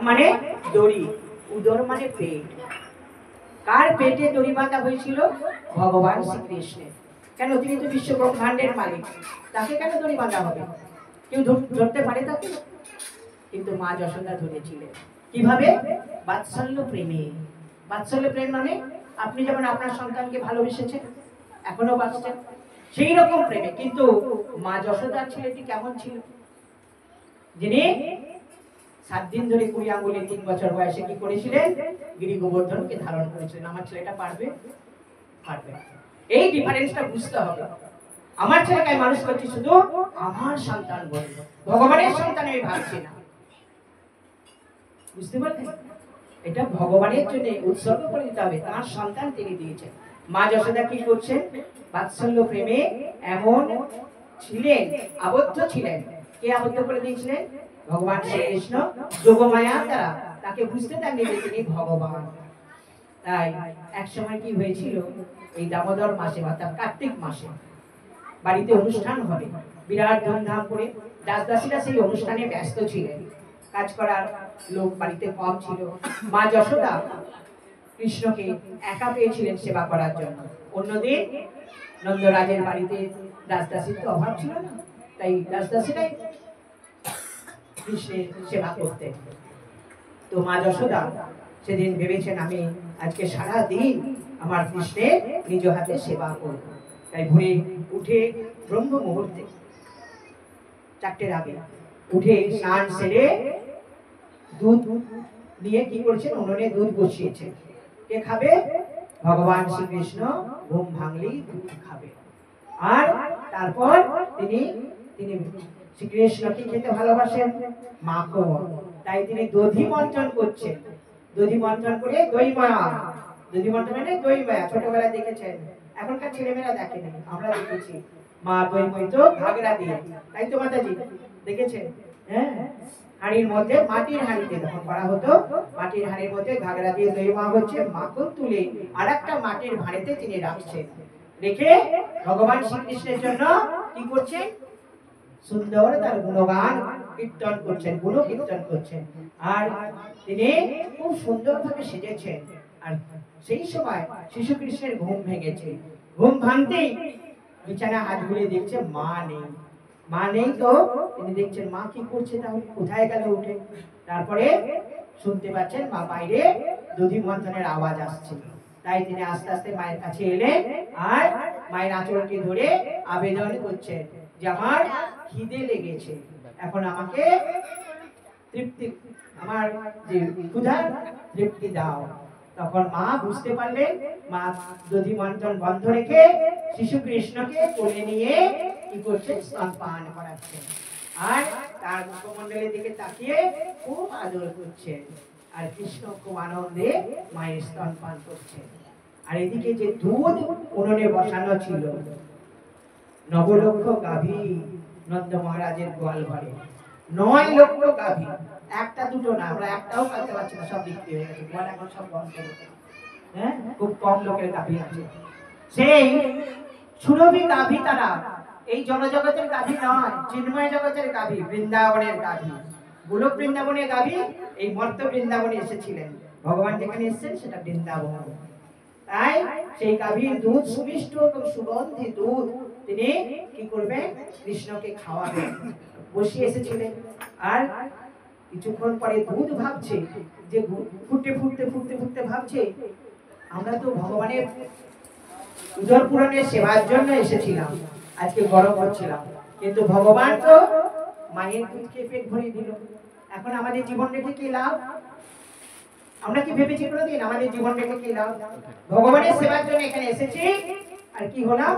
মানে দড়ি, উদর মানে পেট। কার পেটে দড়ি বাঁধা হয়েছিল? ভগবান শ্রীকৃষ্ণের। কেন? তিনি তো বিশ্ব ব্রহ্মাণ্ডের মালিক, তাকে কেন দড়ি বাঁধা হবে? কেউ ধরতে পারে তাকে? কিন্তু মা যশোদা ধরেছিলেন। কিভাবে? বাৎসল্য প্রেমে। বাৎসল্য প্রেম মানে আপনি যেমন আপনার সন্তানকে ভালোবেসেছেন, এখনো বাঁচছেন, সেই রকম প্রেমে। কিন্তু মা যশোদার ছেলেটি কেমন ছিল? যিনি 7 দিন ধরে 20 আঙ্গুলে 3 বছর বয়সে কি করেছিলেন? গিরি গোবর্ধনকে ধারণ করেছিলেন। আমার ছেলেটা পারবে? পারবে। এই ডিফারেন্সটা বুঝতে হবে। আমার ছেলেকে আমি মানুষ করছি শুধু আমার সন্তান বলে, ভগবানের সন্তান আমি ভাবছি না। বুঝতে পারলেন? এটা ভগবানের জন্য উৎসর্গ করে দিতে হবে, তার সন্তান তিনি দিয়েছেন। মা যশোদা কি করছেন? বাৎসল্য প্রেমে এমন ছিলেন, আবদ্ধ ছিলেন। কে আবদ্ধ করে দিয়েছিলেন? ভগবান শ্রীকৃষ্ণ যোগমায়া দ্বারা। তাকে বুঝতে দেননি যে তিনি ভগবান। তাই এক সময় কি হয়েছিল, এই দামোদর মাসে অর্থাৎ কার্তিক মাসে বাড়িতে অনুষ্ঠান হবে বিরাট ধুমধাম করে। দাসদাসীরা সেই অনুষ্ঠানে ব্যস্ত ছিলেন, কাজ করার লোক বাড়িতে কম ছিল। মা যশোদা কৃষ্ণকে একা পেয়েছিলেন সেবা করার জন্য। অন্যদিন নন্দরাজের বাড়িতে দাসদাসীর তো অভাব ছিল না, তাই দাসদাসীরাই কৃষ্ণের সেবা করতেন। তো মা যশোদা সেদিন ভেবেছেন, আমি আজকে সারা দিন আমার কৃষ্ণের নিজ হাতে সেবা করব। তাই ভোরে উঠে ব্রহ্ম মুহূর্তে 4টের আগে উঠে স্নান সেরে দুধ দিয়ে কি করেছেন? উনুনে দুধ বসিয়েছেন। কে খাবে? ভগবান শ্রীকৃষ্ণ ঘুম ভাঙলেই দুধ খাবে। আর তারপর তিনি শ্রীকৃষ্ণকে খেতে ভালোবাসেন, মাখন। তাই তিনি দধি মন্থন করছেন। দধি মন্থন করে দই মায়া, দধি মন্থন মানে দই মায়া। ছোটবেলায় দেখেছেন, এখনকার ছেলেমেয়েরা দেখেনি, আমরা দেখেছি। মা দই মইতো ঘাগরা দিয়ে, তাই তো মাতাজি দেখেছেন? হ্যাঁ, হাঁড়ির মধ্যে, মাটির হাঁড়িতে যখন করা হতো, মাটির হাঁড়ির মধ্যে ঘাগরা দিয়ে দই মা হচ্ছে, মাখন তুলে আর একটা মাটির ভাঁড়েতে তিনি রাখছেন। রেখে ভগবান শ্রীকৃষ্ণের জন্য কি করছেন? সুন্দর তার গুণগান কীর্তন করছেন, গুণ কীর্তন করছেন। আর তিনি খুব সুন্দরভাবে সেজেছেন। আর সেই সময় শিশু কৃষ্ণের ঘুম ভেঙেছে। ঘুম ভাঙতেই বিছানা হাত ঘুরিয়ে দেখছে মা নেই। মা নেই তো তিনি দেখছেন মা কি করছে, তাহলে কোথায় গেল উঠে। তারপরে শুনতে পাচ্ছেন মা বাইরে দধি মন্থনের আওয়াজ আসছে। তাই তিনি আস্তে আস্তে মায়ের কাছে এলেন আর মায়ের আঁচলটি ধরে আবেদন করছেন যে আমার খিদে লেগেছে, এখন আমাকে তৃপ্তি, আমার যে ক্ষুধা তৃপ্তি দাও। তখন মা বুঝতে পারলেন, মা দধি মন্থন বন্ধ রেখে শিশু কৃষ্ণকে কোলে নিয়ে কি করছেন? স্তনপান করাচ্ছেন। আর তার মুখমণ্ডলের দিকে তাকিয়ে খুব আদর করছেন। আর কৃষ্ণ খুব আনন্দে মায়ের স্তনপান করছেন। আর এদিকে যে দুধ উনুনে বসানো ছিল, 9 লক্ষ গাভী নন্দ মহারাজের গোয়াল ঘরে। 9 লক্ষ গাভী, একটা দুটো না, আমরা একটাও পাইতে পারছি না, সব বিক্রি হয়ে গেছে। গোয়াল এখন সব বন্ধ। হ্যাঁ, খুব কম লোকের গাভী আছে। সেই সুরভি গাভী তারা, এই জনজগতের গাভী নয়, চিন্ময় জগতের গাভী, বৃন্দাবনের গাভী, গোলক বৃন্দাবনের গাভী এই মর্ত বৃন্দাবনে এসেছিলেন। ভগবান যেখানে এসেছেন সেটা বৃন্দাবন। তাই সেই গাভীর দুধ সুমিষ্ট এবং সুগন্ধি দুধ তিনি কি করবেন? কৃষ্ণকে খাওয়াবেন। বসে এসেছিলেন। আর কিছুক্ষণ পরে দুধ ভাবছে যে ফুটতে ফুটতে ফুটতে ফুটতে ভাবছে, আমরা তো ভগবানের উদর পূরণের সেবার জন্য এসেছিলাম, আজকে গরম হচ্ছিলাম, কিন্তু ভগবান তো মায়ের দুধকে পেট ভরিয়ে দিল। এখন আমাদের জীবন রেখে কি লাভ? আমরা কি ভেবেছি কোনোদিন আমাদের জীবন রেখে কি লাভ? ভগবানের সেবার জন্য এখানে এসেছি, আর কি হলাম?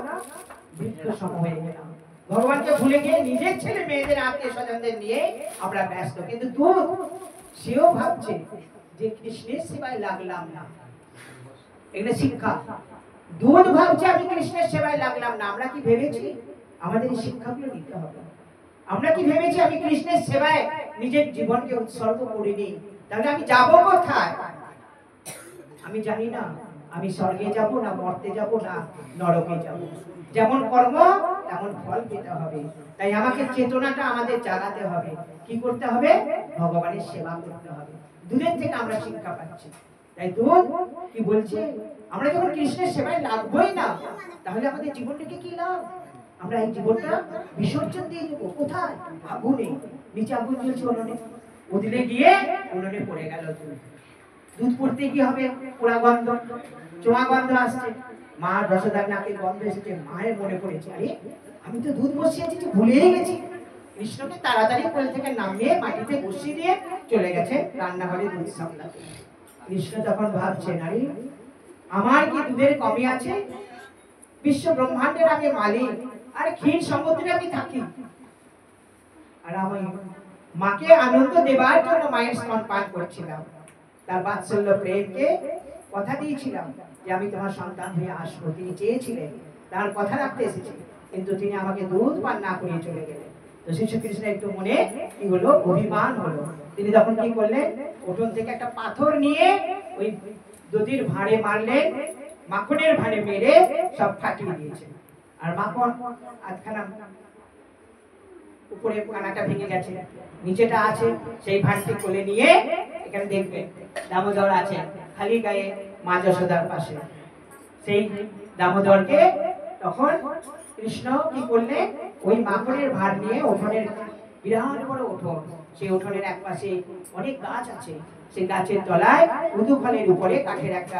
বৃদ্ধ সম হয়ে গেলাম। ভগবানকে ভুলে গিয়ে নিজের ছেলে মেয়েদের আত্মীয় স্বজনদের নিয়ে আমরা ব্যস্ত। কিন্তু দুধ সেও ভাবছে যে কৃষ্ণের সেবায় লাগলাম না। এখানে শিক্ষা। দুধ ভাবছে আমি কৃষ্ণের সেবায় লাগলাম না। আমরা কি ভেবেছি? আমাদের এই শিক্ষাগুলো নিতে হবে। আমরা কি ভেবেছি আমি কৃষ্ণের সেবায় নিজের জীবনকে উৎসর্গ করিনি, তাহলে আমি যাব কোথায়? আমি জানি না আমি স্বর্গে যাব না মর্তে যাব না নরকে যাব। যেমন কর্ম তেমন ফল পেতে হবে। তাই আমাকে চেতনাটা আমাদের জাগাতে হবে। কি করতে হবে? ভগবানের সেবা করতে হবে। দুধের থেকে আমরা শিক্ষা পাচ্ছি। তাই দুধ কি বলছে, আমরা যখন কৃষ্ণের সেবায় লাগবোই না, তাহলে আমাদের জীবনটাকে কি লাভ? আমরা এই জীবনটা বিসর্জন দিয়ে দেবো কোথায়? আগুনে। নিচে আগুন জ্বলছে উনুনে, উদিলে গিয়ে উনুনে পড়ে গেল দুধ। দুধ পড়তে কি হবে? পোড়া গন্ধ, চোয়া গন্ধ আসছে। মা যশোদার নাকে গন্ধ এসেছে। মায়ের মনে পড়েছে, আরে আমি তো দুধ বসিয়েছি, ভুলেই গেছি। কৃষ্ণকে তাড়াতাড়ি কোল থেকে নামিয়ে মাটিতে বসিয়ে দিয়ে চলে গেছে রান্নাঘরে দুধ সামলাতে। কৃষ্ণ তখন ভাবছেন, আরে আমার কি দুধের কমি আছে? বিশ্ব ব্রহ্মাণ্ডের আমি মালিক, আর ক্ষীর সমুদ্রে আমি থাকি, আর আমি মাকে আনন্দ দেবার জন্য মায়ের স্তন পান করছিলাম। তার বাৎসল্য প্রেমকে কথা দিয়েছিলাম যে আমি তোমার সন্তান হয়ে আসবো। তিনি চেয়েছিলেন, তার কথা রাখতে এসেছি, কিন্তু তিনি আমাকে দুধ পান না করিয়ে চলে গেলেন। তো শিশু কৃষ্ণের একটু মনে কি হলো? অভিমান হলো। তিনি তখন কি করলেন? উঠোন থেকে একটা পাথর নিয়ে ওই দধির ভাঁড়ে মারলেন, মাখনের ভাঁড়ে মেরে সব ফাটিয়ে দিয়েছেন। আর মাখন আধখানা উপরে কানাটা ভেঙে গেছে, নিচেটা আছে। সেই ভাঁড়টি কোলে নিয়ে এখানে দেখবেন দামোদর আছে খালি গায়ে মা যশোদার পাশে। সেই দামোদরকে তখন কৃষ্ণ কি করলেন? ওই মাখনের ভাঁড় নিয়ে উঠোনের, বিরাট বড় উঠোন, সেই উঠোনের এক পাশে অনেক গাছ আছে, সেই গাছের তলায় উদু ফলের উপরে কাঠের একটা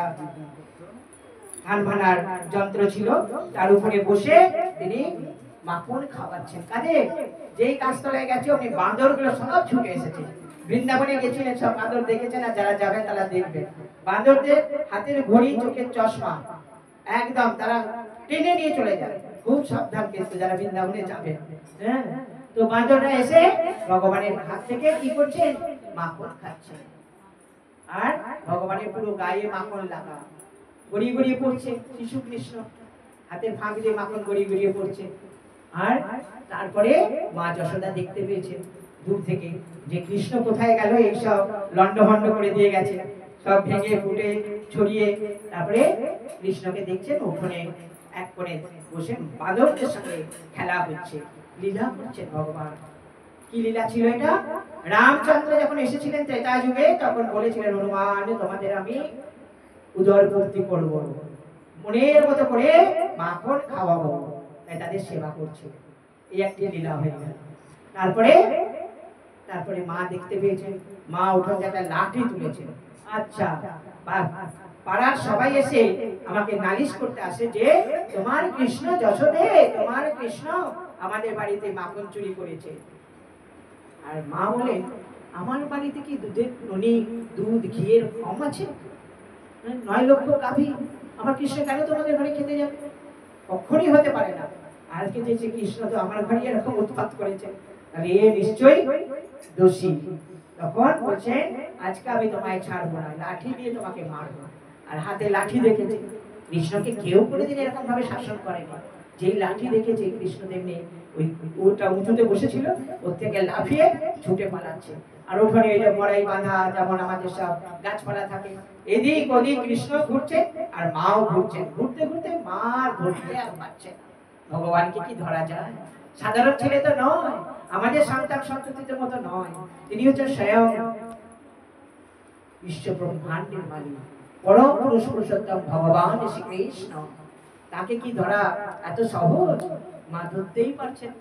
ধান ভানার যন্ত্র ছিল, তার উপরে বসে তিনি মাখন খাওয়াচ্ছেন। কাজে যেই গাছতলায় গেছে অনেক বাঁদরগুলো সব ছুটে এসেছে। বৃন্দাবনে গেছিলেন, সব বাঁদর দেখেছেন, আর যারা যাবেন তারা দেখবেন বাঁদরদের হাতের ঘড়ি, চোখের চশমা একদম তারা টেনে নিয়ে চলে যায়। খুব সাবধান কিন্তু যারা বৃন্দাবনে যাবে। হ্যাঁ, তো বাঁদররা এসে ভগবানের হাত থেকে কি করছেন? মাখন খাচ্ছে। আর ভগবানের পুরো গায়ে মাখন লাগা, গড়িয়ে গড়িয়ে পড়ছে। শিশু কৃষ্ণ হাতের ফাঁক দিয়ে মাখন গড়িয়ে গড়িয়ে পড়ছে। আর তারপরে মা যশোদা দেখতে পেয়েছেন দূর থেকে যে কৃষ্ণ কোথায় গেল, এইসব লন্ডভন্ড করে দিয়ে গেছে, সব ভেঙে ফুটে ছড়িয়ে। তারপরে কৃষ্ণকে দেখছেন ওখানে এক কোণে বসে বালকদের সঙ্গে খেলা হচ্ছে, লীলা করছেন ভগবান। কি লীলা ছিল এটা? রামচন্দ্র যখন এসেছিলেন ত্রেতা যুগে, তখন বলেছিলেন, হনুমান তোমাদের আমি উদর পূর্তি করব, মনের মতো করে মাখন খাওয়াবো। তাই তাদের সেবা করছে। এই একটি লীলা হয়ে গেল। তারপরে তারপরে মা দেখতে পেয়েছেন, মা উঠোন থেকে একটা লাঠি তুলেছেন। আচ্ছা, পাড়ার সবাই এসে আমাকে নালিশ করতে আসে যে তোমার কৃষ্ণ যশোদে, তোমার কৃষ্ণ আমাদের বাড়িতে মাখন চুরি করেছে। আর মা বলে, আমার বাড়িতে কি দুধের ননি, দুধ ঘিয়ের কম আছে? 9 লক্ষ গাভী, আমার কৃষ্ণ কেন তোমাদের ঘরে খেতে যাবে? কখনই হতে পারে না। আজকে যে কৃষ্ণ তো আমার ঘরে এরকম উৎপাত করেছে, তাহলে এ নিশ্চয়ই দোষী। তখন বলছেন, আজকে আমি তোমায় ছাড়বো না, লাঠি দিয়ে তোমাকে মারবো। আর হাতে লাঠি দেখেছে। কৃষ্ণকে কেউ কোনোদিন এরকম ভাবে শাসন করেনি। যেই লাঠি দেখেছে কৃষ্ণ তেমনি ওই ওটা উঁচুতে বসেছিল, ওর থেকে লাফিয়ে ছুটে পালাচ্ছে। আর ওখানে এই যে মরাই বাঁধা, যেমন আমাদের সব গাছপালা থাকে, এদিক ওদিক কৃষ্ণ ঘুরছে আর মাও ঘুরছে। ঘুরতে ঘুরতে মার ধরতে আর পাচ্ছে না। ভগবানকে কি ধরা যায়? সাধারণ ছেলে তো নয়, আমাদের সন্তান সন্ততিদের মতো নয়। তিনি হচ্ছেন স্বয়ং বিশ্ব ব্রহ্মাণ্ডের মালিক, পরম পুরুষ পুরুষোত্তম ভগবান শ্রীকৃষ্ণ। তাকে কি ধরা এত সহজ? মা ধরতেই পারছেন।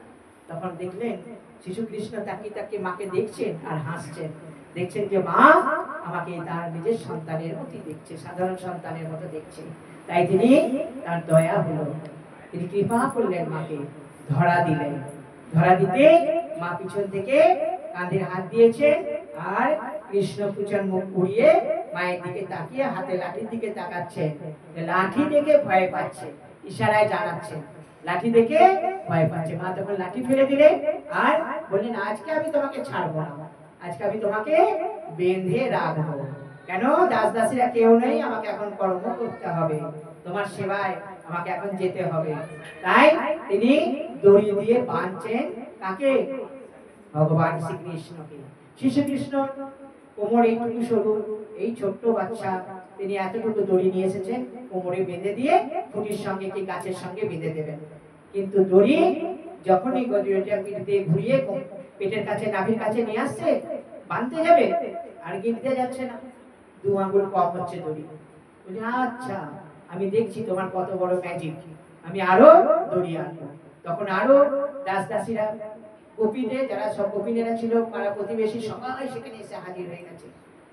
তখন দেখলেন শিশু কৃষ্ণ তাকিয়ে তাকিয়ে মাকে দেখছেন আর হাসছেন। দেখছেন যে মা আমাকে তার নিজের সন্তানের মতো দেখছে, সাধারণ সন্তানের মতো দেখছে। তাই তিনি, তার দয়া হলো, তিনি কৃপা করলেন, মাকে ধরা দিলেন। ধরা দিতে মা পিছন থেকে কাঁধে হাত দিয়েছে, আর কৃষ্ণ পিছন মুখ ঘুরিয়ে মায়ের দিকে তাকিয়ে হাতে লাঠির দিকে তাকাচ্ছে। লাঠি দেখে ভয় পাচ্ছে, ইশারায় জানাচ্ছে লাঠি দেখে ভয় পাচ্ছে। মা তখন লাঠি ফেলে দিলেন আর বললেন, আজকে আমি তোমাকে ছাড়বো না, আজকে আমি তোমাকে বেঁধে রাখবো। কেন? দাস দাসীরা কেউ নেই, আমাকে এখন কর্ম করতে হবে, তোমার সেবায় আমাকে এখন যেতে হবে। তাই তিনি দড়ি দিয়ে বাঁধছেন কাকে? ভগবান শ্রীকৃষ্ণকে। শিশু কৃষ্ণ কোমর এইটুকু সরু, এই ছোট্ট বাচ্চা, তিনি এতটুকু দড়ি নিয়ে এসেছেন, কোমরে বেঁধে দিয়ে খুঁটির সঙ্গে কি গাছের সঙ্গে বেঁধে দেবেন। কিন্তু দড়ি যখনই গজটা পিঠ দিয়ে ঘুরিয়ে পেটের কাছে নাভির কাছে নিয়ে আসছে বাঁধতে যাবে আর গিলতে যাচ্ছে না, 2 আঙ্গুল কম হচ্ছে দড়ি। বলি আচ্ছা আমি দেখছি তোমার কত বড় ম্যাজিক, আমি আরো দড়ি আনবো। তখন আরো দাস দাসীরা গোপীদের যারা সব গোপিনেরা ছিল পাড়া প্রতিবেশী সবাই সেখানে এসে হাজির হয়ে গেছে।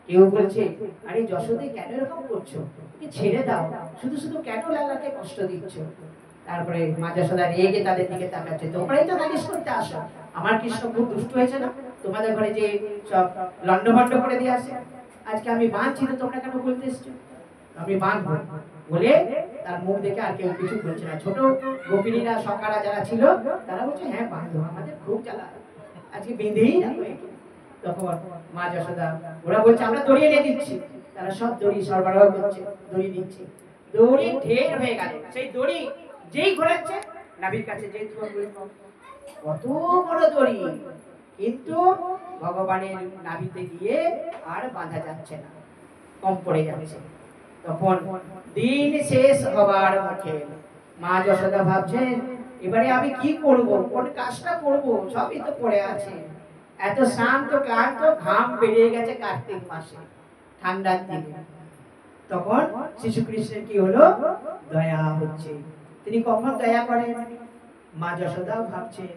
কেউ বলছে আরে যশোদে কেন এরকম করছো, কি ছেড়ে দাও, শুধু শুধু কেন লালাকে কষ্ট দিচ্ছ। তারপরে মা যশোদা রেগে তাদের দিকে তাকাচ্ছে, তোমরাই তো নালিশ করতে আসো, আমার কৃষ্ণ খুব দুষ্ট হয়েছে না, তোমাদের ঘরে যে সব লন্ডভন্ড করে দিয়ে আসে, আজকে আমি বাঁধছি তো তোমরা কেন বলতে এসছো, আমি বাঁধবো বলে তার মুখ দেখে আর কেউ কিছু বলছে না। ছোট গোপিনীরা সকারা যারা ছিল তারা বলছে হ্যাঁ বাঁধবো, আমাদের খুব জ্বালা, আজকে বেঁধেই না। তখন মা যশোদা ওরা বলছে আমরা দড়ি এনে দিচ্ছি, তারা সব দড়ি সরবরাহ করছে, দড়ি দিচ্ছে, দড়ি ঢের হয়ে গেল। সেই দড়ি যেই ঘোরাচ্ছে নাভির কাছে যেই কত বড় দড়ি, কিন্তু ভগবানের নাভিতে গিয়ে আর বাঁধা যাচ্ছে না, কম পড়ে যাচ্ছে। তখন দিন শেষ হবার মুখে মা যশোদা ভাবছেন এবারে আমি কি করব, কোন কাজটা করব, সবই তো পড়ে আছে। এত শান্ত ক্লান্ত, ঘাম বেরিয়ে গেছে কার্তিক মাসে ঠান্ডার দিনে। তখন শিশু কৃষ্ণের কি হলো, দয়া হচ্ছে। তিনি কখন দয়া করেন, মা যশোদা ভাবছেন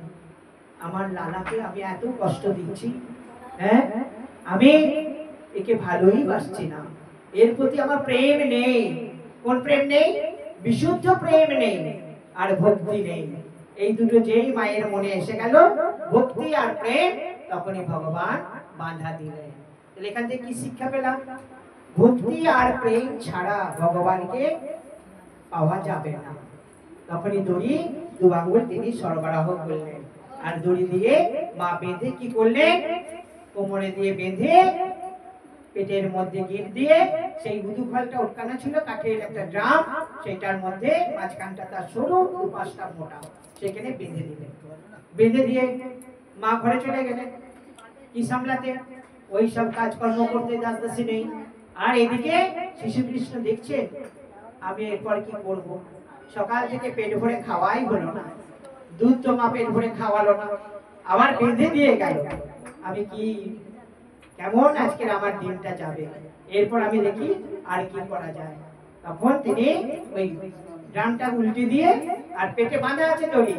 আমার লালাকে আমি এত কষ্ট দিচ্ছি, হ্যাঁ আমি একে ভালোই বাসছি না, এর প্রতি আমার প্রেম নেই। কোন প্রেম নেই, বিশুদ্ধ প্রেম নেই আর ভক্তি নেই। এই দুটো যেই মায়ের মনে এসে গেল, ভক্তি আর প্রেম, তখনই ভগবান বাঁধা দিলেন। তাহলে এখান থেকে কি শিক্ষা পেলাম, ভক্তি আর প্রেম ছাড়া ভগবানকে পাওয়া যাবে না। তখনই দড়ি 2 আঙ্গুল তিনি সরবরাহ করলেন, আর দড়ি দিয়ে মা বেঁধে কি করলেন, কোমরে দিয়ে বেঁধে পেটের মধ্যে গিট দিয়ে সেই উদুফলটা উটকানো ছিল কাঠের একটা ড্রাম, সেটার মধ্যে মাঝখানটা তার সরু, 2 পাশটা মোটা, সেখানে বেঁধে দিলেন। বেঁধে দিয়ে মা ঘরে চলে গেলেন কি সামলাতে, ওই সব কাজকর্ম করতে দাসদাসী নেই। আর এদিকে শিশু কৃষ্ণ দেখছেন আমি এরপর কি করব, সকাল থেকে পেট ভরে খাওয়াই হলো না, দুধ তো মা পেট ভরে খাওয়ালো না, আবার বেঁধে দিয়ে গেল, আমি কি কেমন আজকের আমার দিনটা যাবে, এরপর আমি দেখি আর কি করা যায়। তখন তিনি ওই ড্রামটা উল্টে দিয়ে, আর পেটে বাঁধা আছে দড়ি,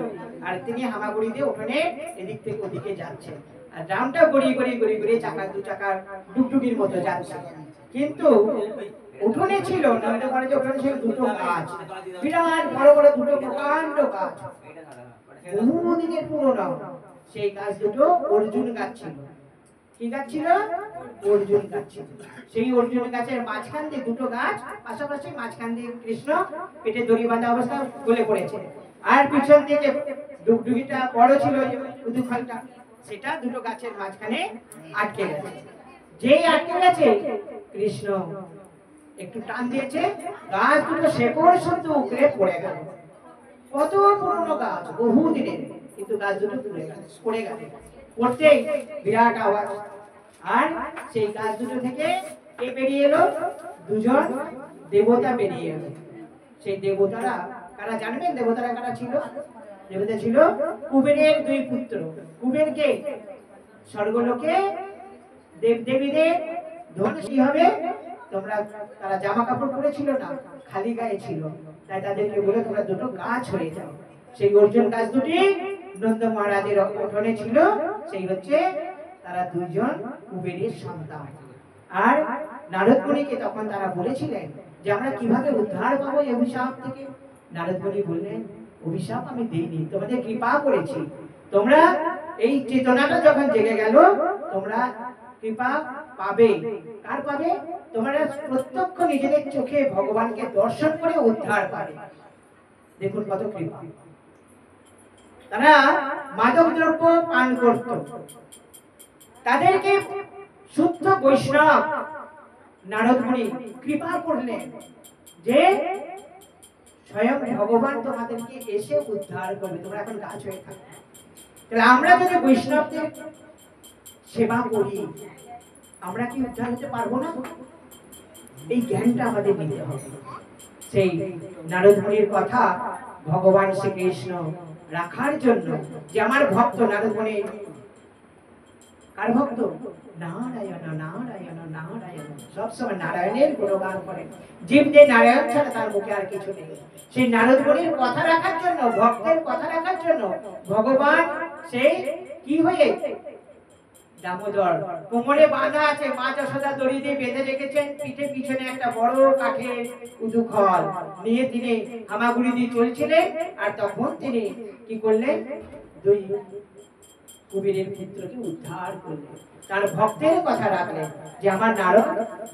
আর তিনি হামাগুড়ি দিয়ে উঠোনে এদিক থেকে ওদিকে যাচ্ছে, আর ড্রামটা গড়িয়ে গড়িয়ে গড়িয়ে গড়িয়ে চাকা 2 চাকার ডুগডুগির মতো যাচ্ছে। কিন্তু উঠোনে ছিল নন্দঘরে, যে উঠোনে ছিল 2টো গাছ, বিরাট বড় বড় 2টো প্রকাণ্ড গাছ, বহুদিনের পুরনো। সেই গাছ দুটো অর্জুন গাছ ছিল। কি গাছ ছিল, অর্জুন গাছ ছিল। সেই অর্জুন গাছের মাঝখান দিয়ে 2টো গাছ পাশাপাশি, মাঝখান দিয়ে কৃষ্ণ পেটে দড়ি বাঁধা অবস্থায় গলে পড়েছে, আর পিছন থেকে ডুগডুগিটা বড় ছিল উদুফলটা, সেটা 2টো গাছের মাঝখানে আটকে গেছে। যেই আটকে গেছে কৃষ্ণ একটু টান দিয়েছে, গাছ দুটো শেকড় শুদ্ধ উপরে পড়ে গেল। কত পুরনো গাছ, বহু দিনের, কিন্তু গাছ দুটো পড়ে গেল। পড়তেই বিরাট আওয়াজ, আর সেই গাছ দুটো থেকে কে বেরিয়ে এলো, 2জন দেবতা বেরিয়ে এলো। সেই দেবতারা কারা জানবেন, দেবতারা কারা ছিল, দেবতা ছিল কুবেরের 2 পুত্র। কুবেরকে স্বর্গলোকে দেবদেবীদের ধন কি হবে, তোমরা তারা জামা কাপড় পরেছিল না, খালি গায়ে ছিল, তাই তাদেরকে বলে তোমরা 2টো গাছ হয়ে যাও। সেই অর্জুন গাছ দুটি নন্দ মহারাজের উঠোনে ছিল, সেই হচ্ছে তারা 2জন কুবেরের সন্তান। আর নারদ মুনিকে তখন তারা বলেছিলেন যে আমরা কিভাবে উদ্ধার পাবো এই অভিশাপ থেকে। নারদ মুনি বললেন অভিশাপ আমি দেইনি, তোমাদের কৃপা করেছি, তোমরা এই চেতনাটা যখন জেগে গেল তোমরা কৃপা পাবে। কার পাবে, তোমরা প্রত্যক্ষ নিজেদের চোখে ভগবানকে দর্শন করে উদ্ধার পাবে। দেখুন কত কৃপা। তারা মাদক দ্রব্য পান করত, তাদেরকে শুদ্ধ বৈষ্ণব নারদ মুনি কৃপা করলেন যে স্বয়ং ভগবান তোমাদেরকে এসে উদ্ধার করবে, তোমরা এখন গাছ হয়ে থাকো। তাহলে আমরা যদি বৈষ্ণবদের সেবা করি আমরা কি উদ্ধার হতে পারবো না? এই জ্ঞানটা আমাদের নিতে হবে। সেই নারদ মুনির কথা ভগবান শ্রীকৃষ্ণ রাখার জন্য, যে আমার ভক্ত নারদ মুনি কার ভক্ত? নারায়ণ নারায়ণ নারায়ণ, সবসময় নারায়ণের গুণগান করেন। জীব যে নারায়ণ ছাড়া তার মুখে আর কিছু নেই। সেই নারদ মুনির কথা রাখার জন্য, ভক্তের কথা রাখার জন্য ভগবান সেই কি হয়ে দামোদর কোমরে বাঁধা আছে, মা যশোদা দড়ি দিয়ে বেঁধে রেখেছেন, পিঠে পিছনে একটা বড় কাঠের উদুখল নিয়ে তিনি হামাগুড়ি দিয়ে চলছিলেন। আর তখন তিনি কি করলেন? দুই কুবেরের পুত্রকে উদ্ধার করলেন, তার ভক্তের কথা রাখলেন। যে আমার নারদ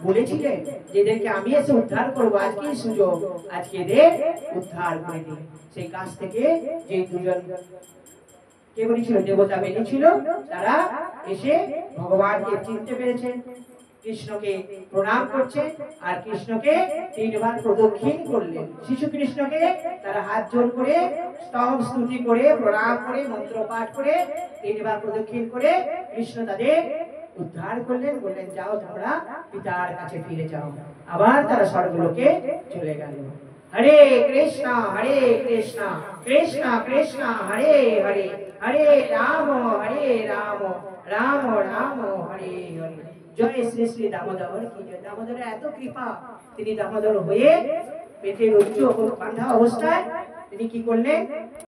বলেছিলেন যেদেরকে আমি এসে উদ্ধার করবো, আজকে সুযোগ, আজকে এদের উদ্ধার করে দিন। সেই কাছ থেকে যে দুজন কে বলেছিল, দেবতা বেরিয়েছিল, তারা এসে ভগবানকে চিনতে পেরেছেন, কৃষ্ণকে প্রণাম করছে, আর কৃষ্ণকে 3 বার প্রদক্ষিণ করলেন। শিশু কৃষ্ণকে তারা হাত জোড় করে স্তব স্তুতি করে প্রণাম করে মন্ত্র পাঠ করে 3 বার প্রদক্ষিণ করে কৃষ্ণ তাদের উদ্ধার করলেন। বললেন যাও তোমরা পিতার কাছে ফিরে যাও। আবার তারা স্বর্গলোকে চলে গেল। হরে কৃষ্ণ কৃষ্ণ কৃষ্ণ হরে হরে, হরে রাম রাম রাম হরে হরে। জয় শ্রী শ্রী দামোদর কি জয়। দামোদরের এত কৃপা, তিনি দামোদর হয়ে পেটের উচ্চ বাঁধা অবস্থায় তিনি কি করলেন?